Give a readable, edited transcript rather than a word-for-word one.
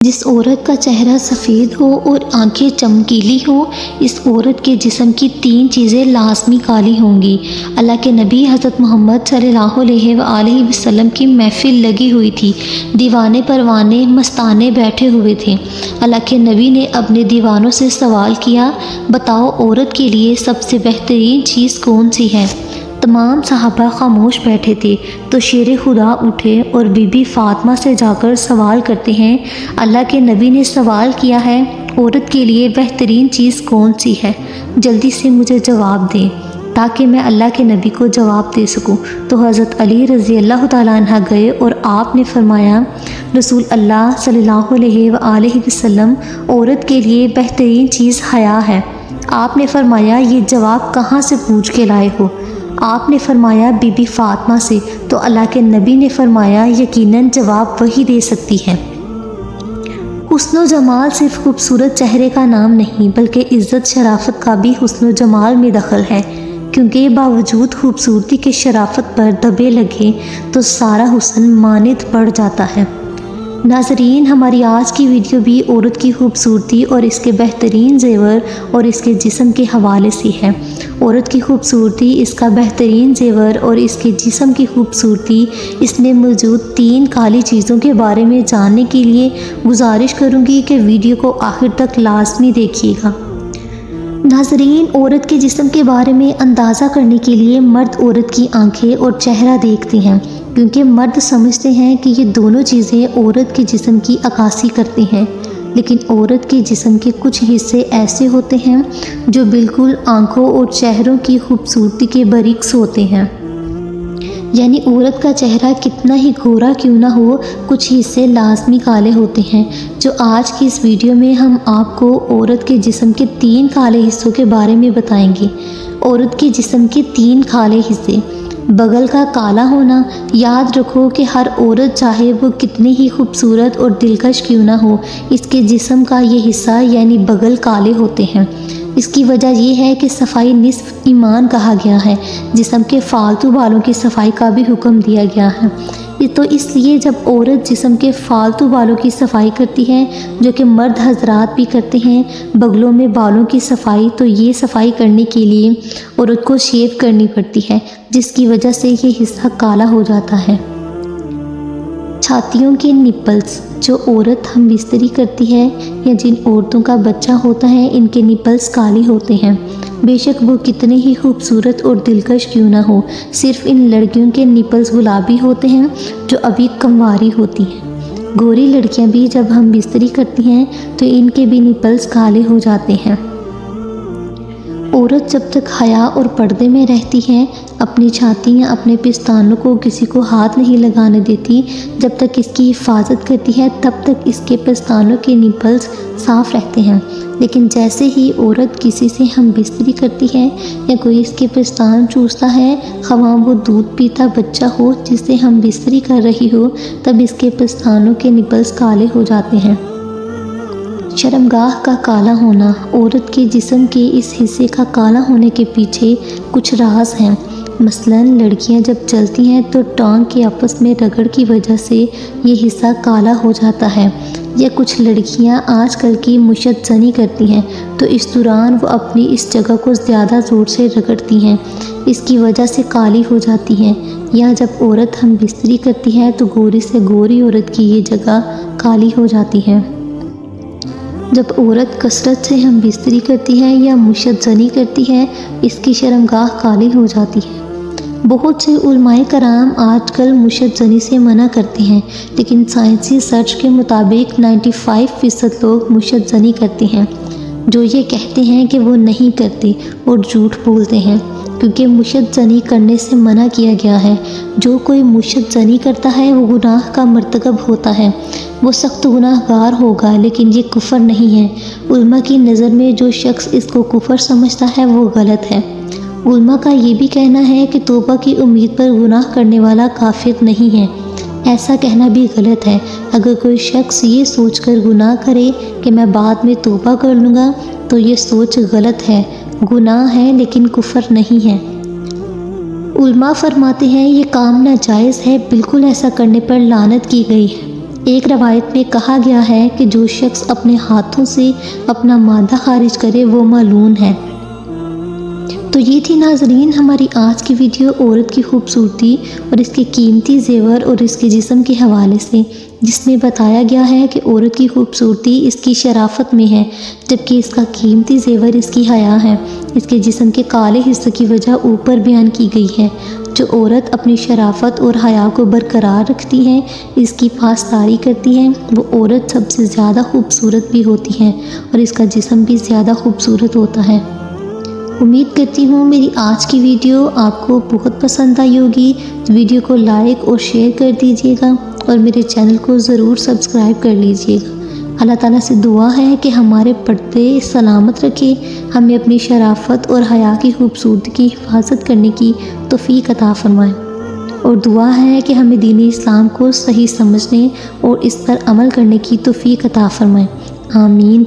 جس عورت کا چہرہ سفید ہو اور آنکھیں چمکیلی ہو، اس عورت کے جسم کی 3 چیزیں لازمی کالی ہوں گی۔ اللہ کے نبی حضرت محمد صلی اللہ علیہ وآلہ وسلم کی محفل لگی ہوئی تھی، دیوانے پروانے مستانے بیٹھے ہوئے تھے۔ اللہ کے نبی نے اپنے دیوانوں سے سوال کیا، بتاؤ عورت کے لیے سب سے بہترین چیز کون سی ہے؟ تمام صحابہ خاموش بیٹھے تھے تو شیر خدا اٹھے اور بی بی فاطمہ سے جا کر سوال کرتے ہیں، اللہ کے نبی نے سوال کیا ہے، عورت کے لیے بہترین چیز کون سی ہے؟ جلدی سے مجھے جواب دیں تاکہ میں اللہ کے نبی کو جواب دے سکوں۔ تو حضرت علی رضی اللہ تعالیٰ عنہ گئے اور آپ نے فرمایا، رسول اللہ صلی اللہ علیہ وآلہ وسلم، عورت کے لیے بہترین چیز حیا ہے۔ آپ نے فرمایا، یہ جواب کہاں سے پوچھ کے لائے ہو؟ آپ نے فرمایا، بی بی فاطمہ سے۔ تو اللہ کے نبی نے فرمایا، یقیناً جواب وہی دے سکتی ہے۔ حسن و جمال صرف خوبصورت چہرے کا نام نہیں بلکہ عزت شرافت کا بھی حسن و جمال میں دخل ہے، کیونکہ باوجود خوبصورتی کے شرافت پر دھبے لگے تو سارا حسن مانند پڑ جاتا ہے۔ ناظرین، ہماری آج کی ویڈیو بھی عورت کی خوبصورتی اور اس کے بہترین زیور اور اس کے جسم کے حوالے سے ہے۔ عورت کی خوبصورتی، اس کا بہترین زیور اور اس کے جسم کی خوبصورتی، اس میں موجود 3 کالی چیزوں کے بارے میں جاننے کے لیے گزارش کروں گی کہ ویڈیو کو آخر تک لازمی دیکھیے گا۔ ناظرین، عورت کے جسم کے بارے میں اندازہ کرنے کے لیے مرد عورت کی آنکھیں اور چہرہ دیکھتے ہیں، کیونکہ مرد سمجھتے ہیں کہ یہ دونوں چیزیں عورت کے جسم کی عکاسی کرتی ہیں، لیکن عورت کے جسم کے کچھ حصے ایسے ہوتے ہیں جو بالکل آنکھوں اور چہروں کی خوبصورتی کے برعکس ہوتے ہیں۔ یعنی عورت کا چہرہ کتنا ہی گورا کیوں نہ ہو، کچھ حصے لازمی کالے ہوتے ہیں، جو آج کی اس ویڈیو میں ہم آپ کو عورت کے جسم کے 3 کالے حصوں کے بارے میں بتائیں گے۔ عورت کے جسم کے 3 کالے حصے۔ بغل کا کالا ہونا۔ یاد رکھو کہ ہر عورت چاہے وہ کتنی ہی خوبصورت اور دلکش کیوں نہ ہو، اس کے جسم کا یہ حصہ یعنی بغل کالے ہوتے ہیں۔ اس کی وجہ یہ ہے کہ صفائی نصف ایمان کہا گیا ہے، جسم کے فالتو بالوں کی صفائی کا بھی حکم دیا گیا ہے۔ تو اس لیے جب عورت جسم کے فالتو بالوں کی صفائی کرتی ہے، جو کہ مرد حضرات بھی کرتے ہیں، بغلوں میں بالوں کی صفائی، تو یہ صفائی کرنے کے لیے عورت کو شیو کرنی پڑتی ہے، جس کی وجہ سے یہ حصہ کالا ہو جاتا ہے۔ چھاتیوں کے نپلز، جو عورت ہم بستری کرتی ہے یا جن عورتوں کا بچہ ہوتا ہے، ان کے نپلز کالے ہوتے ہیں، بے شک وہ کتنے ہی خوبصورت اور دلکش کیوں نہ ہو۔ صرف ان لڑکیوں کے نپلز گلابی ہوتے ہیں جو ابھی کنواری ہوتی ہیں۔ گوری لڑکیاں بھی جب ہم بستری کرتی ہیں تو ان کے بھی نپلز کالے ہو جاتے ہیں۔ عورت جب تک حیا اور پردے میں رہتی ہے، اپنی چھاتی یا اپنے پستانوں کو کسی کو ہاتھ نہیں لگانے دیتی، جب تک اس کی حفاظت کرتی ہے تب تک اس کے پستانوں کے نپلز صاف رہتے ہیں۔ لیکن جیسے ہی عورت کسی سے ہم بستری کرتی ہے یا کوئی اس کے پستان چوستا ہے، خواہ وہ دودھ پیتا بچہ ہو جس سے ہم بستری کر رہی ہو، تب اس کے پستانوں کے نپلز کالے ہو جاتے ہیں۔ شرمگاہ کا کالا ہونا۔ عورت کے جسم کے اس حصے کا کالا ہونے کے پیچھے کچھ راز ہیں۔ مثلاً لڑکیاں جب چلتی ہیں تو ٹانگ کے آپس میں رگڑ کی وجہ سے یہ حصہ کالا ہو جاتا ہے، یا کچھ لڑکیاں آج کل کی مشت زنی کرتی ہیں تو اس دوران وہ اپنی اس جگہ کو زیادہ زور سے رگڑتی ہیں، اس کی وجہ سے کالی ہو جاتی ہیں۔ یا جب عورت ہم بستری کرتی ہے تو گوری سے گوری عورت کی یہ جگہ کالی ہو جاتی ہے۔ جب عورت کثرت سے ہم بستری کرتی ہے یا مشت زنی کرتی ہے، اس کی شرمگاہ کالی ہو جاتی ہے۔ بہت سے علماء کرام آج کل مشت زنی سے منع کرتے ہیں، لیکن سائنسی ریسرچ کے مطابق 95% لوگ مشت زنی کرتے ہیں، جو یہ کہتے ہیں کہ وہ نہیں کرتے اور جھوٹ بولتے ہیں، کیونکہ مشت زنی کرنے سے منع کیا گیا ہے۔ جو کوئی مشت زنی کرتا ہے وہ گناہ کا مرتکب ہوتا ہے، وہ سخت گناہ گار ہوگا، لیکن یہ کفر نہیں ہے۔ علماء کی نظر میں جو شخص اس کو کفر سمجھتا ہے وہ غلط ہے۔ علماء کا یہ بھی کہنا ہے کہ توبہ کی امید پر گناہ کرنے والا کافر نہیں ہے۔ ایسا کہنا بھی غلط ہے۔ اگر کوئی شخص یہ سوچ کر گناہ کرے کہ میں بعد میں توبہ کر لوں گا تو یہ سوچ غلط ہے، گناہ ہے لیکن کفر نہیں ہے۔ علماء فرماتے ہیں یہ کام ناجائز ہے، بالکل ایسا کرنے پر لعنت کی گئی ہے۔ ایک روایت میں کہا گیا ہے کہ جو شخص اپنے ہاتھوں سے اپنا مادہ خارج کرے وہ ملعون ہے۔ تو یہ تھی ناظرین ہماری آج کی ویڈیو عورت کی خوبصورتی اور اس کے قیمتی زیور اور اس کے جسم کے حوالے سے، جس میں بتایا گیا ہے کہ عورت کی خوبصورتی اس کی شرافت میں ہے، جبکہ اس کا قیمتی زیور اس کی حیا ہے۔ اس کے جسم کے کالے حصے کی وجہ اوپر بیان کی گئی ہے۔ جو عورت اپنی شرافت اور حیا کو برقرار رکھتی ہے، اس کی پاسداری کرتی ہے، وہ عورت سب سے زیادہ خوبصورت بھی ہوتی ہے اور اس کا جسم بھی زیادہ خوبصورت ہوتا ہے۔ امید کرتی ہوں میری آج کی ویڈیو آپ کو بہت پسند آئی ہوگی۔ ویڈیو کو لائک اور شیئر کر دیجیے گا اور میرے چینل کو ضرور سبسکرائب کر لیجیے گا۔ اللہ تعالیٰ سے دعا ہے کہ ہمارے پردے سلامت رکھے، ہمیں اپنی شرافت اور حیا کی خوبصورتی کی حفاظت کرنے کی توفیق عطا فرمائے، اور دعا ہے کہ ہمیں دین اسلام کو صحیح سمجھنے اور اس پر عمل کرنے کی توفیق عطا فرمائے۔ آمین۔